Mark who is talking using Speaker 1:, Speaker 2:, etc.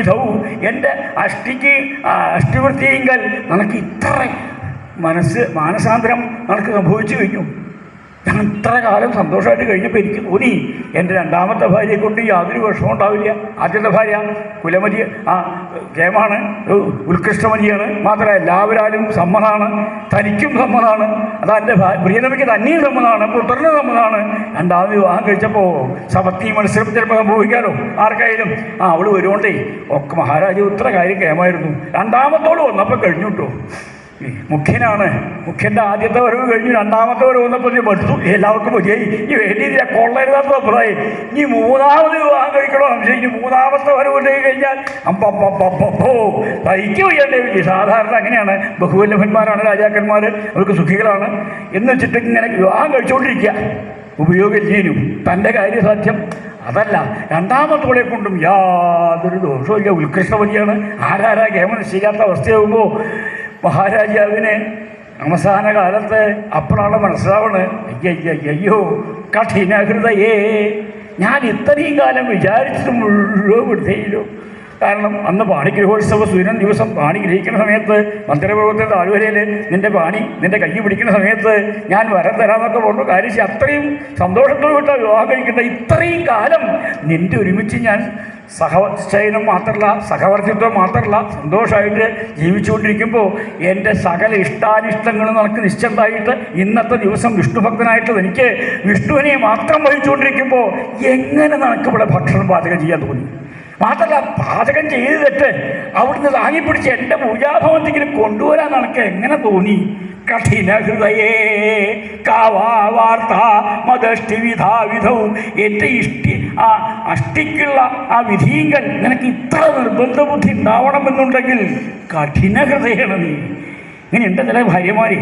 Speaker 1: വിധവും എൻ്റെ അഷ്ടിവൃത്തിയെങ്കിൽ നിനക്ക് ഇത്ര മാനസാന്തരം നിനക്ക് സംഭവിച്ചു കഴിഞ്ഞു. ഞാൻ ഇത്ര കാലം സന്തോഷമായിട്ട് കഴിഞ്ഞപ്പോൾ എനിക്ക് തോന്നി എൻ്റെ രണ്ടാമത്തെ ഭാര്യയെ കൊണ്ട് യാതൊരു വിഷമം ഉണ്ടാവില്ല. ആദ്യത്തെ ഭാര്യ കുലമതി ജയമാണ്, ഉത്കൃഷ്ടമതിയാണ്, മാത്രമല്ല എല്ലാവരും സമ്മതമാണ്, തനിക്കും സമ്മതമാണ്, അത് എൻ്റെ പ്രിയതമയ്ക്ക് തന്നെയും സമ്മതമാണ്, പുത്രന് സമ്മതമാണ്. രണ്ടാമത് വിവാഹം കഴിച്ചപ്പോൾ സപത്നി മത്സരം ചിലപ്പോൾ സംഭവിക്കാമല്ലോ ആർക്കായാലും. അവൾ വരുകൊണ്ടേ ഒക്കെ മഹാരാജാവ് ഇത്ര കാര്യം കേമായിരുന്നു. രണ്ടാമത്തോട് വന്നപ്പോൾ കഴിഞ്ഞു കേട്ടോ. മുഖ്യനാണ്, മുഖ്യൻ്റെ ആദ്യത്തെ വരവ് കഴിഞ്ഞു, രണ്ടാമത്തെ വരവ് വന്നപ്പോൾ നീ പഠിച്ചു എല്ലാവർക്കും മതിയായി. ഈ വേണ്ടിയില്ല കൊള്ളരുതാത്ത അഭിപ്രായം. ഇനി മൂന്നാമത് വിവാഹം കഴിക്കണോ സംശയം. ഇനി മൂന്നാമത്തെ വരവ് ഉണ്ടായി കഴിഞ്ഞാൽ തയ്ക്ക് വയ്യണ്ടേ വിജയ്. സാധാരണ അങ്ങനെയാണ്, ബഹുവല്ലഭന്മാരാണ് രാജാക്കന്മാർ, അവർക്ക് സുഖികളാണ് എന്ന് വെച്ചിട്ട് ഇങ്ങനെ വിവാഹം കഴിച്ചുകൊണ്ടിരിക്കുക. ഉപയോഗം തൻ്റെ കാര്യസാധ്യം അതല്ല. രണ്ടാമത്തോളെ കൊണ്ടും യാതൊരു ദോഷമില്ല, ഉത്കൃഷ്ടവതിയാണ്, ആരാരാ കേമം ചെയ്യാത്ത അവസ്ഥയാകുമ്പോൾ മഹാരാജാവിന് അവസാന കാലത്ത് അപ്പോഴാണ് മനസ്സിലാവണ്, അയ്യോ കഠിനഹൃദയേ, ഞാൻ ഇത്രയും കാലം വിചാരിച്ചത് മുഴുവൻ വിടുതയില്ലോ. കാരണം അന്ന് പാണിഗ്രഹോത്സവ സൂര്യൻ ദിവസം പാണി ഗ്രഹിക്കുന്ന സമയത്ത് മന്ത്രപ്രഭുത്വ താഴ്വരയിൽ നിന്റെ കൈ പിടിക്കുന്ന സമയത്ത് ഞാൻ വരം തരാമെന്നൊക്കെ പറഞ്ഞു. കാര്യം അത്രയും സന്തോഷത്തോടെ വിവാഹം കഴിക്കേണ്ട. ഇത്രയും കാലം നിന്റെ ഒരുമിച്ച് ഞാൻ സഹശയനം മാത്രമല്ല, സഹവർത്തിത്വം മാത്രമല്ല, സന്തോഷമായിട്ട് ജീവിച്ചുകൊണ്ടിരിക്കുമ്പോൾ എൻ്റെ സകല ഇഷ്ടാനിഷ്ടങ്ങളും നമുക്ക് നിശ്ചയമായിട്ട് ഇന്നത്തെ ദിവസം വിഷ്ണുഭക്തനായിട്ട് എനിക്ക് വിഷ്ണുവിനെ മാത്രം വഹിച്ചുകൊണ്ടിരിക്കുമ്പോൾ എങ്ങനെ നമുക്ക് ഇവിടെ ഭക്ഷണം പാചകം ചെയ്യാൻ തോന്നി? മാത്രമല്ല പാചകം ചെയ്ത് തെറ്റ് അവിടുന്ന് താങ്ങിപ്പിടിച്ച് എൻ്റെ പൂജാഭവനത്തിലേക്ക് കൊണ്ടുവരാൻ നമുക്ക് എങ്ങനെ തോന്നി? കഠിനഹൃദയേ കാവാർത്ത മദഷ്ടിവിധാവിധവും എൻ്റെ അഷ്ടിക്കുള്ള ആ വിധിയെങ്കിൽ നിനക്ക് ഇത്ര നിർബന്ധ ബുദ്ധി ഉണ്ടാവണമെന്നുണ്ടെങ്കിൽ കഠിനഹൃദയാണ് നീ. ഇങ്ങനെയുണ്ട് ചില ഭാര്യമാർ.